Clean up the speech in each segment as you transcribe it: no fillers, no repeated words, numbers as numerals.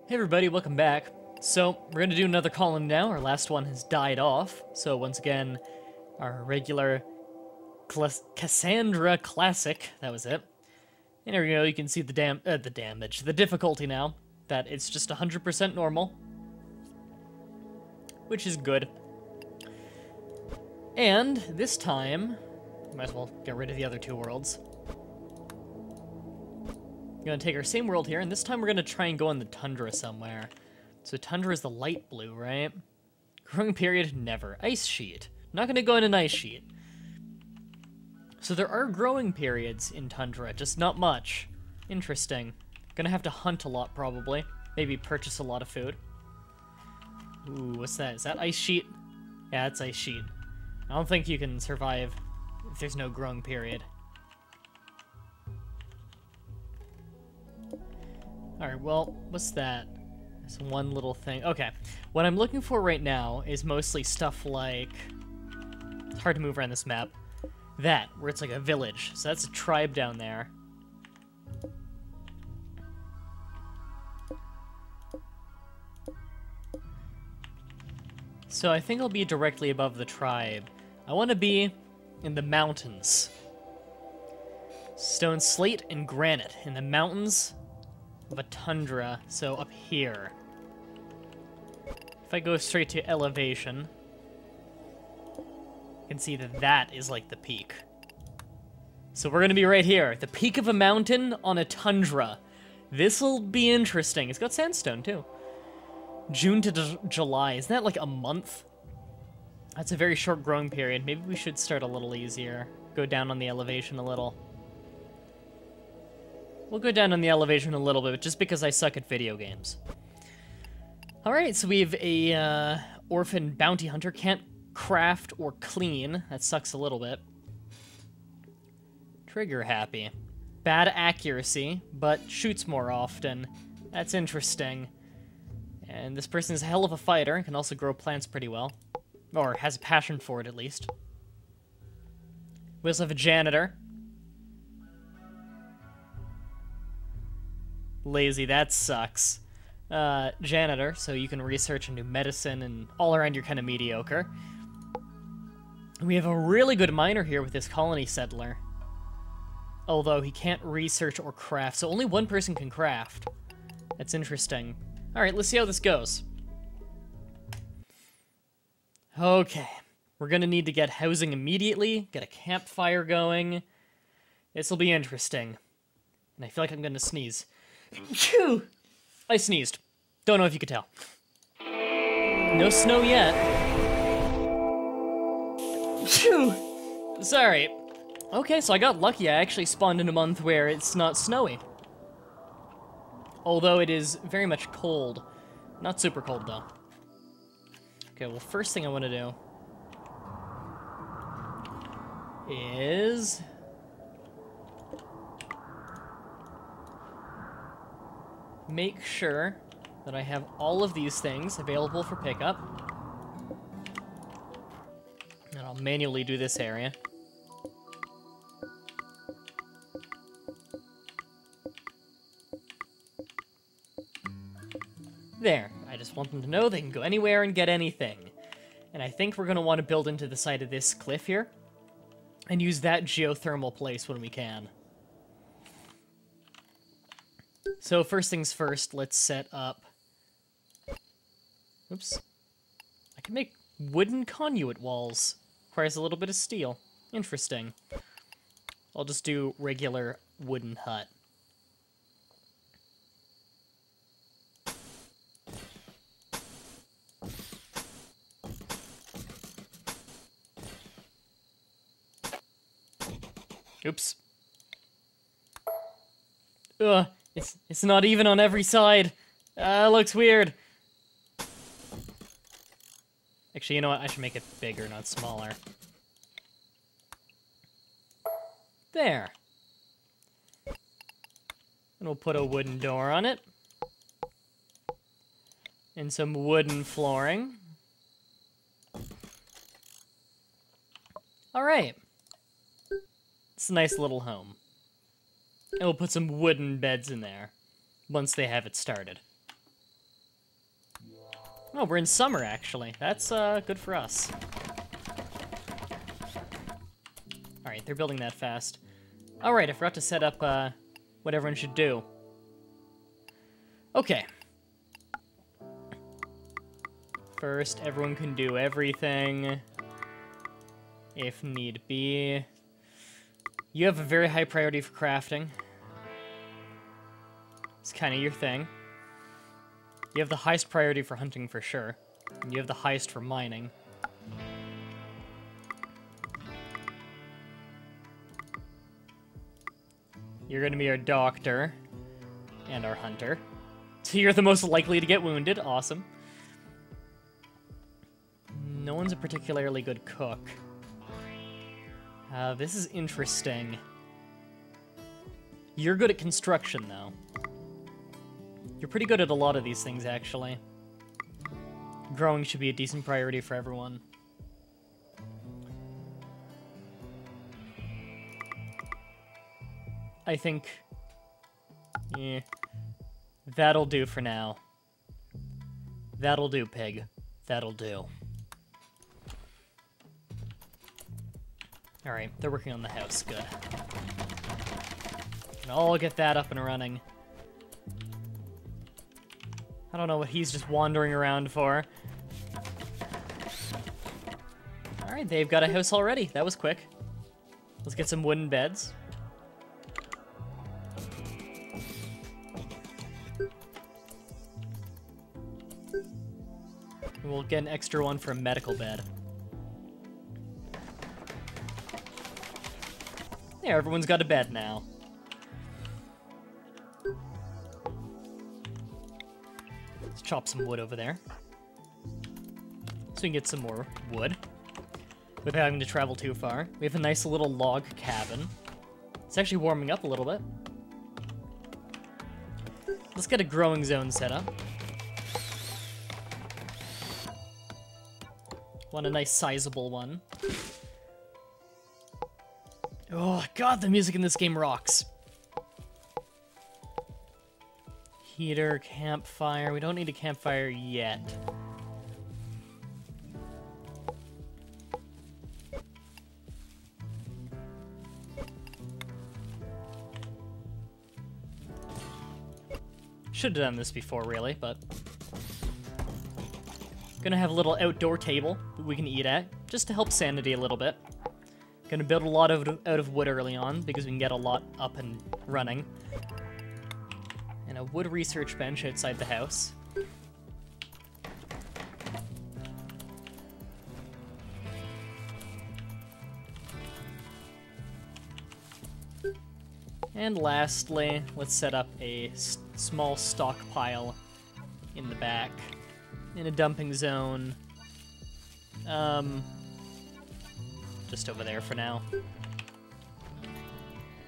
Hey everybody, welcome back. So, we're gonna do another column now. Our last one has died off. So once again, our regular Cassandra Classic, that was it. And there we go, you can see the damage, the difficulty now, that it's just 100% normal. Which is good. And this time, might as well get rid of the other two worlds. We're gonna take our same world here, and this time we're gonna try and go in the tundra somewhere. So tundra is the light blue, right? Growing period, never. Ice sheet. Not gonna go in an ice sheet. So there are growing periods in tundra, just not much. Interesting. Gonna have to hunt a lot, probably. Maybe purchase a lot of food. Ooh, what's that? Is that ice sheet? Yeah, it's ice sheet. I don't think you can survive if there's no growing period. Alright, well, what's that? There's one little thing. Okay, what I'm looking for right now is mostly stuff like... It's hard to move around this map. That, where it's like a village. So that's a tribe down there. So I think I'll be directly above the tribe. I want to be in the mountains. Stone, slate, and granite. In the mountains of a tundra, so up here. If I go straight to elevation, you can see that that is like the peak. So we're gonna be right here, the peak of a mountain on a tundra. This'll be interesting. It's got sandstone too. June to July, isn't that like a month? That's a very short growing period. Maybe we should start a little easier. Go down on the elevation a little. We'll go down on the elevation a little bit, just because I suck at video games. Alright, so we have a orphan bounty hunter. Can't craft or clean. That sucks a little bit. Trigger happy. Bad accuracy, but shoots more often. That's interesting. And this person is a hell of a fighter, can also grow plants pretty well. Or has a passion for it, at least. We also have a janitor. Lazy, that sucks. Janitor, so you can research and do medicine, and all around you're kind of mediocre. We have a really good miner here with this colony settler. Although he can't research or craft, so only one person can craft. That's interesting. Alright, let's see how this goes. Okay. We're gonna need to get housing immediately, get a campfire going. This'll be interesting. And I feel like I'm gonna sneeze. Phew! I sneezed. Don't know if you could tell. No snow yet. Phew! Sorry. Okay, so I got lucky. I actually spawned in a month where it's not snowy. Although it is very much cold. Not super cold, though. Okay, well, first thing I want to do is... make sure that I have all of these things available for pickup. And I'll manually do this area. There. I just want them to know they can go anywhere and get anything. And I think we're going to want to build into the side of this cliff here. And use that geothermal place when we can. So first things first, let's set up... Oops. I can make wooden conduit walls. Requires a little bit of steel. Interesting. I'll just do regular wooden hut. Oops. Ugh. It's not even on every side. Looks weird. Actually, you know what? I should make it bigger, not smaller. There. And we'll put a wooden door on it. And some wooden flooring. Alright. It's a nice little home. And we'll put some wooden beds in there, once they have it started. Oh, we're in summer, actually. That's good for us. Alright, they're building that fast. Alright, I forgot to set up what everyone should do. Okay. First, everyone can do everything, if need be. You have a very high priority for crafting. It's kind of your thing. You have the highest priority for hunting for sure. And you have the highest for mining. You're going to be our doctor and our hunter. So you're the most likely to get wounded. Awesome. No one's a particularly good cook. This is interesting. You're good at construction, though. You're pretty good at a lot of these things, actually. Growing should be a decent priority for everyone. I think... yeah, that'll do for now. That'll do, pig. That'll do. Alright, they're working on the house. Good. And I'll get that up and running. I don't know what he's just wandering around for. Alright, they've got a house already. That was quick. Let's get some wooden beds. We'll get an extra one for a medical bed. Yeah, everyone's got a bed now. Let's chop some wood over there. So we can get some more wood without having to travel too far. We have a nice little log cabin. It's actually warming up a little bit. Let's get a growing zone set up. Want a nice sizable one. Oh god, the music in this game rocks. Heater, campfire. We don't need a campfire yet. Should have done this before, really, but... Gonna have a little outdoor table that we can eat at, just to help sanity a little bit. Gonna build a lot out of wood early on, because we can get a lot up and running. And a wood research bench outside the house. And lastly, let's set up a small stockpile in the back, in a dumping zone. Just over there for now.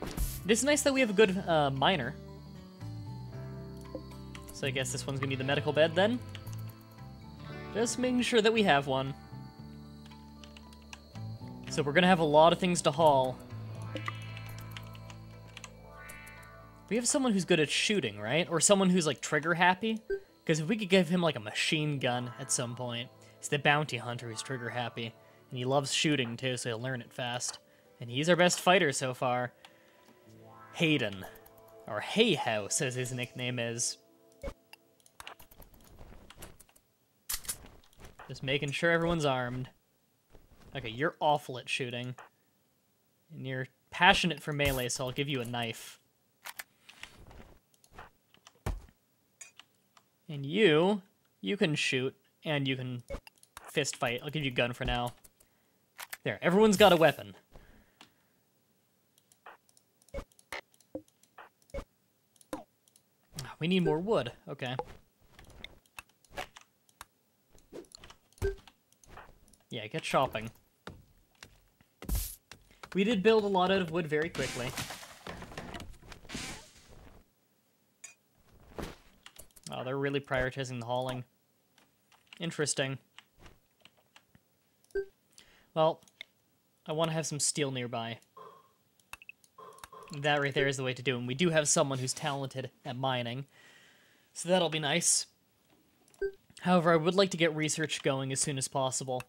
It is nice that we have a good miner. So I guess this one's gonna be the medical bed then. Just making sure that we have one. So we're gonna have a lot of things to haul. We have someone who's good at shooting, right? Or someone who's like trigger happy. Because if we could give him like a machine gun at some point, he's the bounty hunter who's trigger happy. And he loves shooting too, so he'll learn it fast. And he's our best fighter so far. Hayden. Or Hay House, as his nickname is. Just making sure everyone's armed. Okay, you're awful at shooting. And you're passionate for melee, so I'll give you a knife. And you can shoot, and you can fist fight. I'll give you a gun for now. There, everyone's got a weapon. We need more wood. Okay. Yeah, get shopping. We did build a lot out of wood very quickly. Oh, they're really prioritizing the hauling. Interesting. Well, I want to have some steel nearby. That right there is the way to do it. And we do have someone who's talented at mining. So that'll be nice. However, I would like to get research going as soon as possible,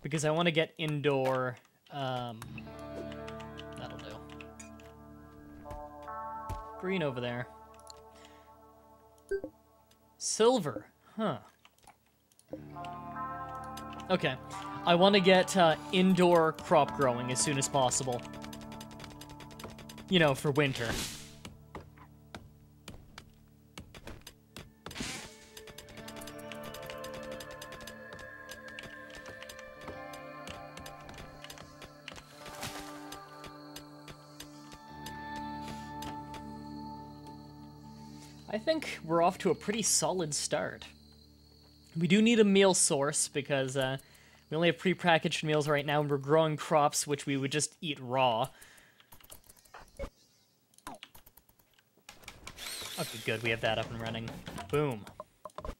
because I want to get indoor, that'll do. Green over there. Silver, huh. Okay, I want to get indoor crop growing as soon as possible. You know, for winter. I think we're off to a pretty solid start. We do need a meal source because we only have pre-packaged meals right now and we're growing crops which we would just eat raw. Okay, good, we have that up and running. Boom.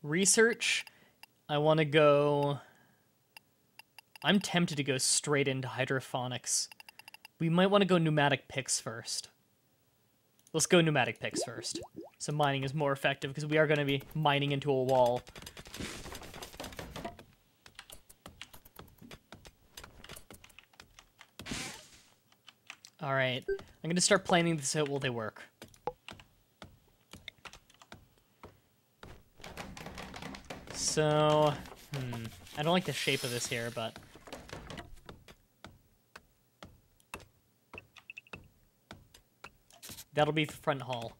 Research, I want to go... I'm tempted to go straight into hydroponics. We might want to go pneumatic picks first. Let's go pneumatic picks first. So mining is more effective because we are going to be mining into a wall. Alright, I'm going to start planning this out while they work. So, I don't like the shape of this here, but... that'll be the front hall.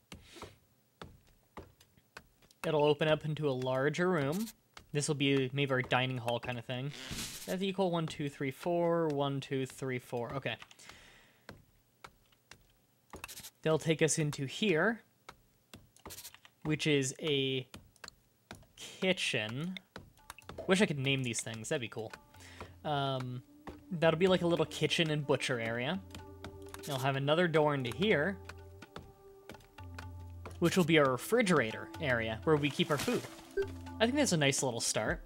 It'll open up into a larger room. This will be maybe our dining hall kind of thing. That's equal 1, 2, 3, 4, 1, 2, 3, 4. Okay. They'll take us into here, which is a kitchen. Wish I could name these things. That'd be cool. That'll be like a little kitchen and butcher area. They'll have another door into here, which will be our refrigerator area, where we keep our food. I think that's a nice little start.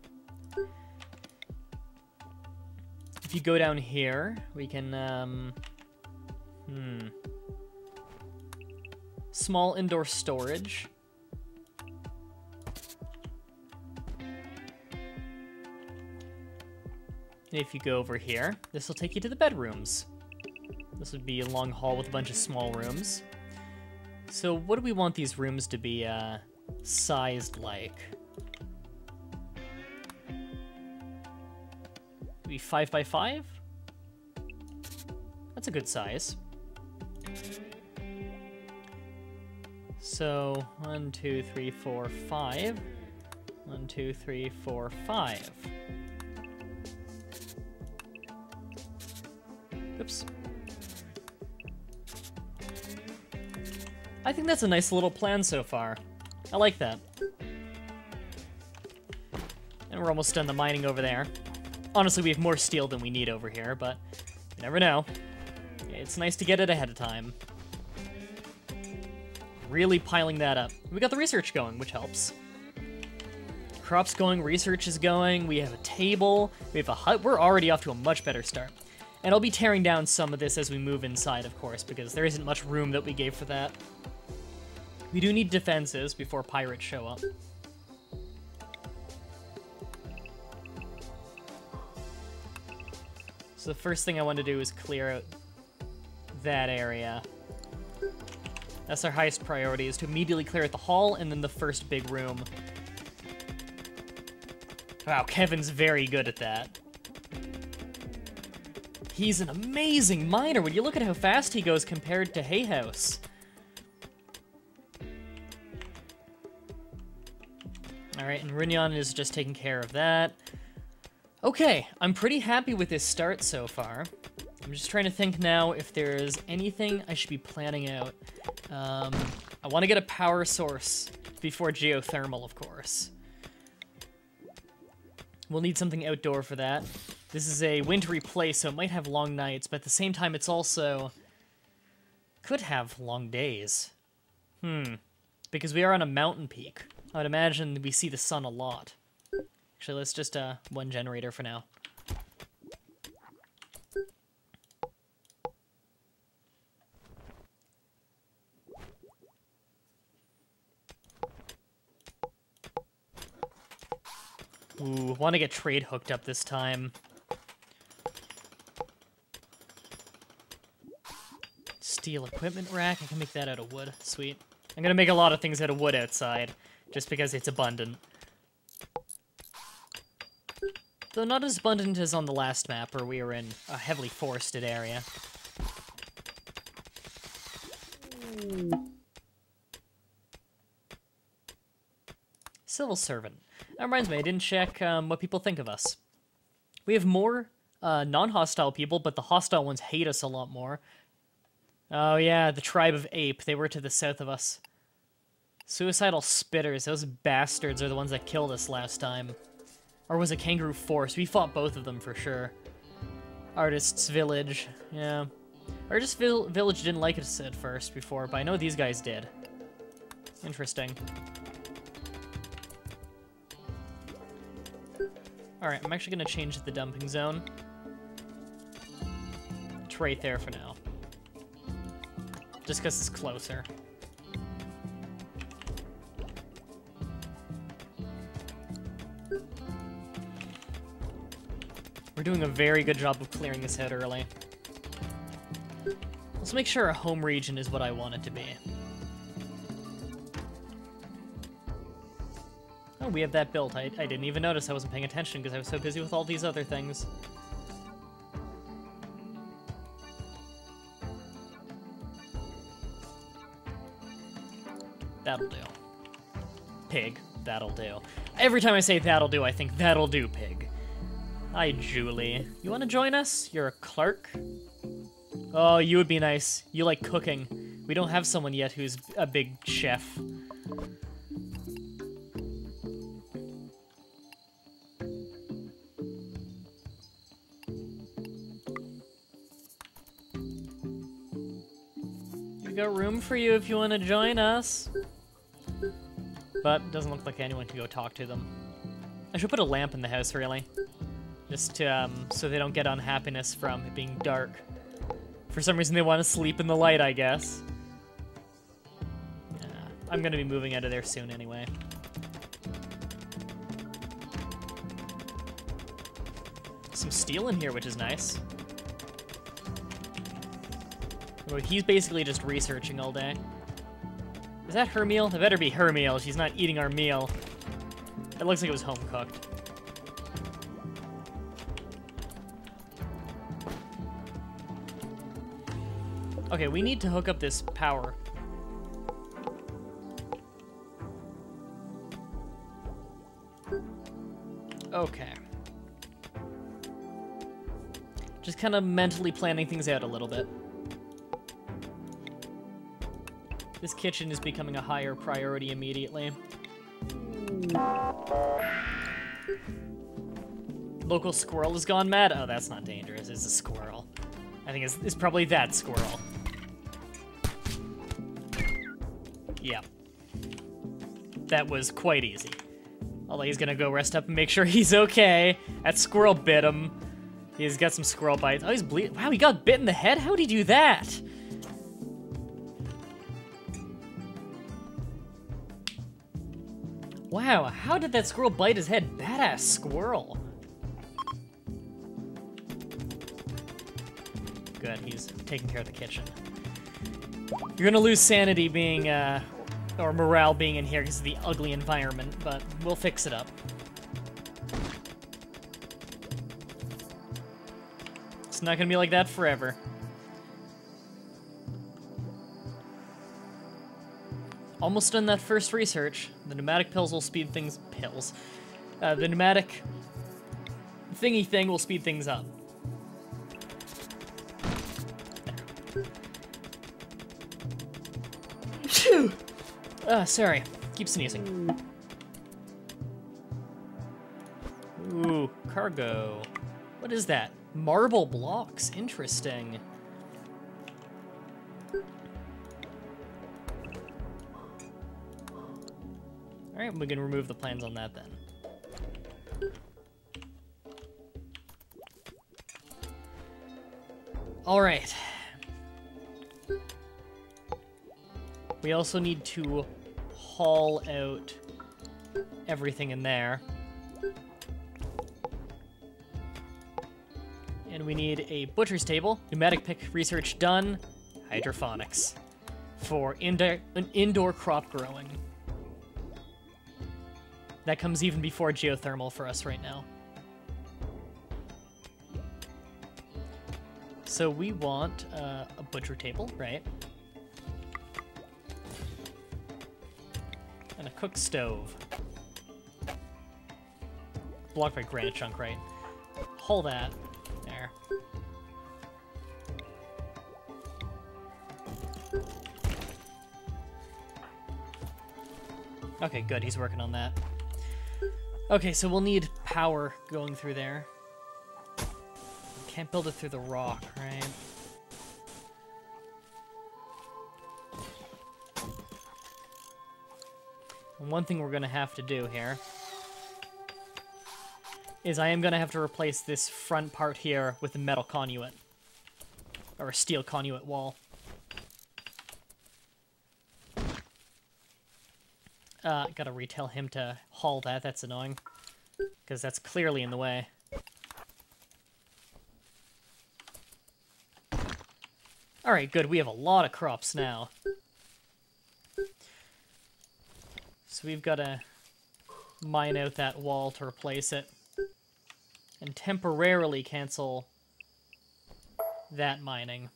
If you go down here, we can, small indoor storage. And if you go over here, this will take you to the bedrooms. This would be a long hall with a bunch of small rooms. So what do we want these rooms to be sized like? Maybe 5 by 5? That's a good size. So 1, 2, 3, 4, 5. 1, 2, 3, 4, 5. Oops. I think that's a nice little plan so far. I like that. And we're almost done the mining over there. Honestly, we have more steel than we need over here, but you never know. It's nice to get it ahead of time. Really piling that up. We got the research going, which helps. Crops going, research is going, we have a table, we have a hut. We're already off to a much better start. And I'll be tearing down some of this as we move inside, of course, because there isn't much room that we gave for that. We do need defenses before pirates show up. So the first thing I want to do is clear out that area. That's our highest priority, is to immediately clear out the hall and then the first big room. Wow, Kevin's very good at that. He's an amazing miner. When you look at how fast he goes compared to Hay House. Alright, and Rignon is just taking care of that. Okay, I'm pretty happy with this start so far. I'm just trying to think now if there's anything I should be planning out. I want to get a power source before geothermal, of course. We'll need something outdoor for that. This is a wintry place, so it might have long nights, but at the same time, it's also... could have long days. Because we are on a mountain peak. I would imagine we see the sun a lot. Actually, let's just, one generator for now. Ooh, want to get trade hooked up this time. Steel equipment rack. I can make that out of wood. Sweet. I'm gonna make a lot of things out of wood outside, just because it's abundant. Though not as abundant as on the last map, where we were in a heavily forested area. Civil servant. That reminds me, I didn't check what people think of us. We have more non-hostile people, but the hostile ones hate us a lot more. Oh yeah, the tribe of ape. They were to the south of us. Suicidal spitters. Those bastards are the ones that killed us last time. Or was it Kangaroo Force? We fought both of them for sure. Artist's Village. Yeah. Artist's Village didn't like us at first before, but I know these guys did. Interesting. Alright, I'm actually going to change the dumping zone. It's right there for now. Just because it's closer. We're doing a very good job of clearing this out early. Let's make sure our home region is what I want it to be. Oh, we have that built. I didn't even notice. I wasn't paying attention because I was so busy with all these other things. That'll do. Pig. That'll do. Every time I say that'll do, I think that'll do, pig. Hi, Julie. You want to join us? You're a clerk? Oh, you would be nice. You like cooking. We don't have someone yet who's a big chef. We got room for you if you want to join us. But it doesn't look like anyone can go talk to them. I should put a lamp in the house, really. Just to, so they don't get unhappiness from it being dark. For some reason they want to sleep in the light, I guess. Yeah, I'm gonna be moving out of there soon anyway. Some steel in here, which is nice. Oh, he's basically just researching all day. Is that her meal? It better be her meal. She's not eating our meal. It looks like it was home cooked. Okay, we need to hook up this power. Okay. Just kind of mentally planning things out a little bit. This kitchen is becoming a higher priority immediately. Local squirrel has gone mad? Oh, that's not dangerous. It's a squirrel. I think it's probably that squirrel. Yeah. That was quite easy. Although he's gonna go rest up and make sure he's okay. That squirrel bit him. He's got some squirrel bites. Oh, he's bleeding. Wow, he got bit in the head? How'd he do that? Wow, how did that squirrel bite his head? Badass squirrel. Good, he's taking care of the kitchen. You're gonna lose sanity being, or morale being in here because of the ugly environment, but we'll fix it up. It's not gonna be like that forever. Almost done that first research. The pneumatic pills will speed things... Pills. The pneumatic thingy thing will speed things up. Phew! Sorry. Keep sneezing. Ooh, cargo. What is that? Marble blocks. Interesting. Alright, we can remove the plans on that then. Alright. We also need to haul out everything in there. And we need a butcher's table, pneumatic pick research done, hydroponics for indoor crop growing. That comes even before geothermal for us right now. So we want a butcher table, right? And a cook stove. Blocked by granite chunk, right? Hold that. There. Okay, good. He's working on that. Okay, so we'll need power going through there. Can't build it through the rock, right? And one thing we're going to have to do here is I am going to have to replace this front part here with a metal conduit. Or a steel conduit wall. Gotta retell him to haul that, that's annoying. Because that's clearly in the way. Alright, good, we have a lot of crops now. So we've gotta mine out that wall to replace it. And temporarily cancel that mining.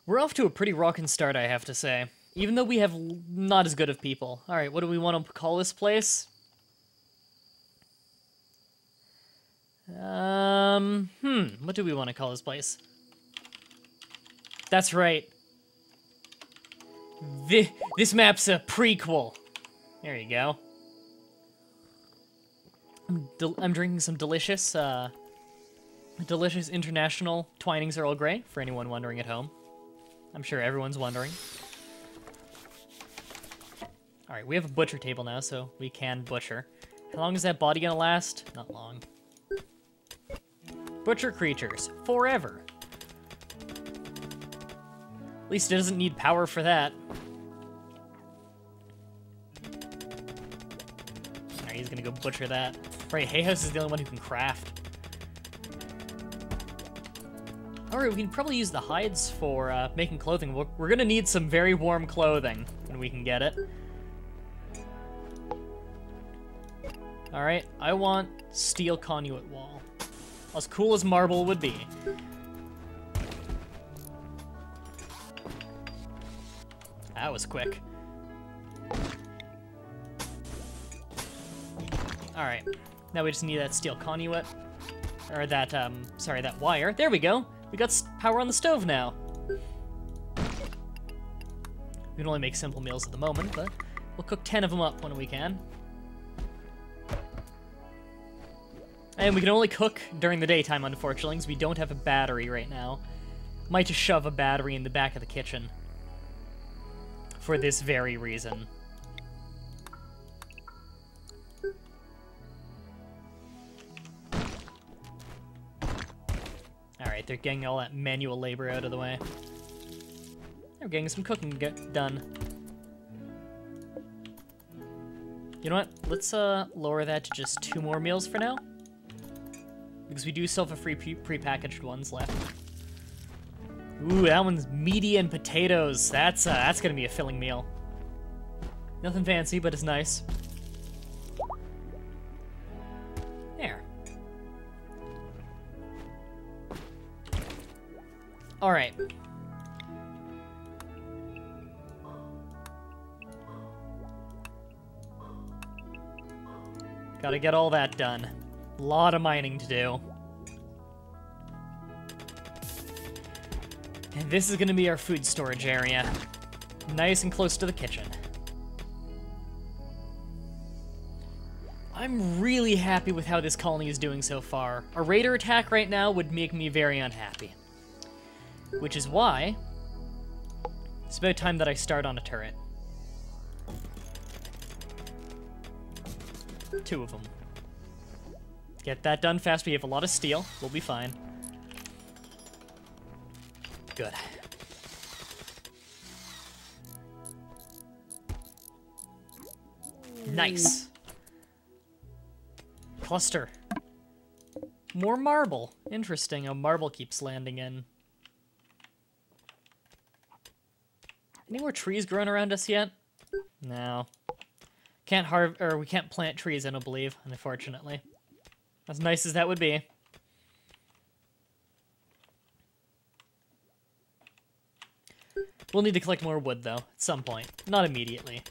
We're off to a pretty rockin' start, I have to say. Even though we have not as good of people. Alright, what do we want to call this place? What do we want to call this place? That's right. This map's a prequel. There you go. I'm drinking some delicious international Twinings Earl Grey, for anyone wondering at home. I'm sure everyone's wondering. Alright, we have a butcher table now, so we can butcher. How long is that body gonna last? Not long. Butcher creatures. Forever. At least it doesn't need power for that. Alright, he's gonna go butcher that. Right, Hay House is the only one who can craft. Alright, we can probably use the hides for making clothing. We're gonna need some very warm clothing when we can get it. Alright, I want steel conduit wall. As cool as marble would be. That was quick. Alright, now we just need that steel conduit. Or that, sorry, that wire. There we go! We got power on the stove now. We can only make simple meals at the moment, but we'll cook 10 of them up when we can. And we can only cook during the daytime, unfortunately, because we don't have a battery right now. Might just shove a battery in the back of the kitchen. For this very reason. Alright, they're getting all that manual labor out of the way. They're getting some cooking done. You know what? Let's lower that to just 2 more meals for now. Because we do still have a free pre-packaged ones left. Ooh, that one's meaty and potatoes. That's gonna be a filling meal. Nothing fancy, but it's nice. There. Alright. Gotta get all that done. A lot of mining to do. And this is gonna be our food storage area. Nice and close to the kitchen. I'm really happy with how this colony is doing so far. A raider attack right now would make me very unhappy. Which is why it's about time that I start on a turret. 2 of them. Get that done fast. We have a lot of steel. We'll be fine. Good. Nice. Cluster. More marble. Interesting, a marble keeps landing in. Any more trees growing around us yet? No. We can't plant trees, I don't believe, unfortunately. As nice as that would be. We'll need to collect more wood, though, at some point. Not immediately.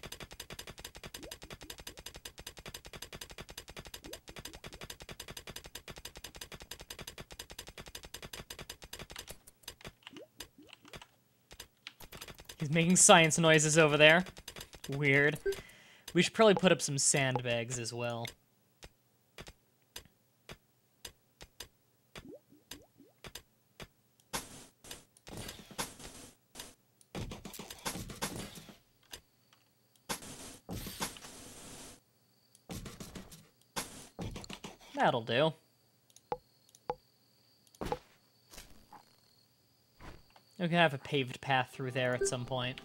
He's making science noises over there. Weird. We should probably put up some sandbags as well. That'll do. We can have a paved path through there at some point.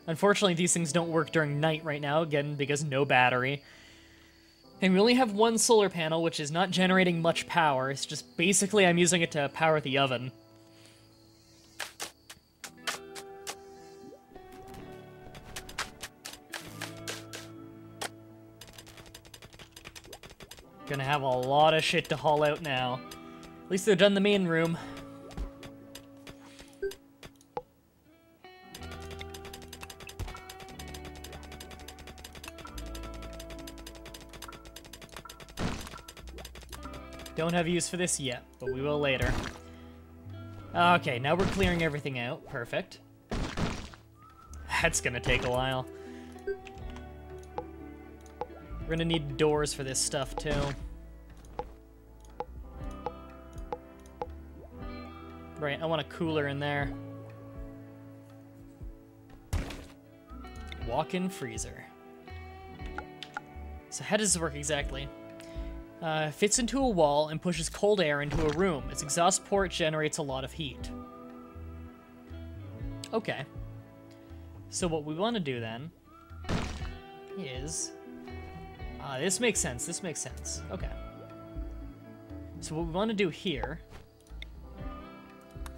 Unfortunately, these things don't work during night right now, again, because no battery. And we only have one solar panel, which is not generating much power. It's just basically I'm using it to power the oven. Gonna have a lot of shit to haul out now. At least they're done in the main room. Don't have use for this yet, but we will later. Okay, now we're clearing everything out. Perfect. That's gonna take a while. We're gonna need doors for this stuff, too. Right, I want a cooler in there. Walk-in freezer. So how does this work exactly? Fits into a wall and pushes cold air into a room. Its exhaust port generates a lot of heat. Okay. So what we want to do then is... this makes sense, this makes sense. Okay. So what we want to do here...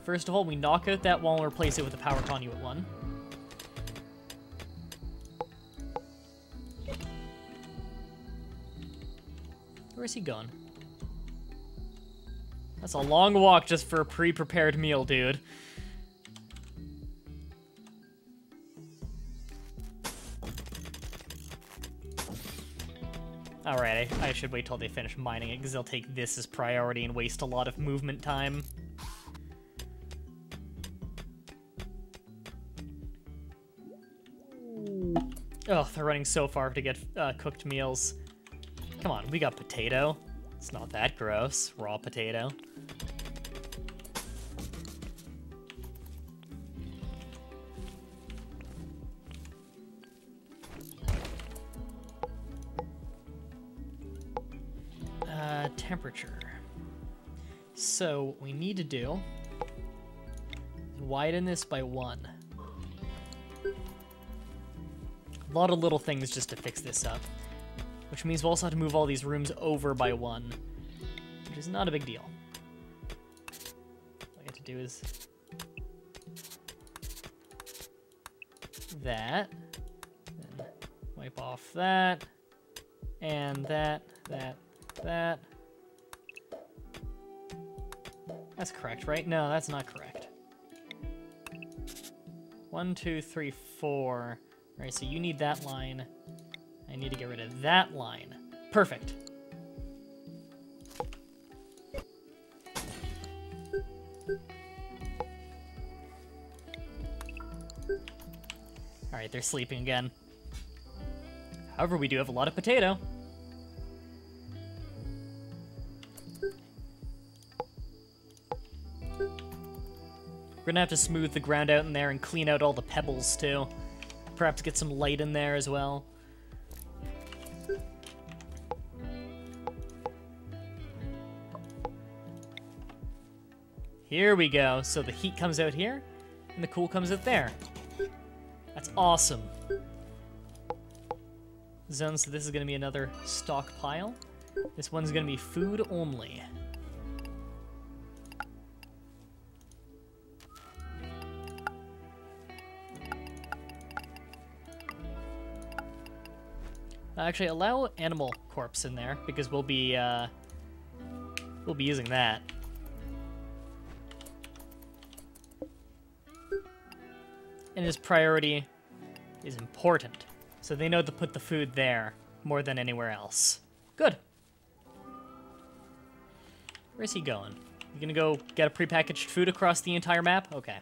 First of all, we knock out that wall and replace it with a power conduit one. Where's he going? That's a long walk just for a pre-prepared meal, dude. Alright, I should wait till they finish mining it, because they'll take this as priority and waste a lot of movement time. Oh, they're running so far to get cooked meals. Come on, we got potato. It's not that gross. Raw potato. Temperature. So, what we need to do is widen this by 1. A lot of little things just to fix this up. Which means we'll also have to move all these rooms over by 1. Which is not a big deal. All I have to do is... that. Then wipe off that. And that. That. That's correct, right? No, that's not correct. 1, 2, 3, 4. Alright, so you need that line. I need to get rid of that line. Perfect. Alright, they're sleeping again. However, we do have a lot of potato. We're gonna have to smooth the ground out in there and clean out all the pebbles, too. Perhaps get some light in there as well. Here we go. So the heat comes out here, and the cool comes out there. That's awesome. zone, so this is going to be another stockpile. This one's going to be food only. Actually, allow animal corpse in there, because we'll be using that. And his priority is important, so they know to put the food there more than anywhere else. Good. Where's he going? You gonna go get a prepackaged food across the entire map? Okay.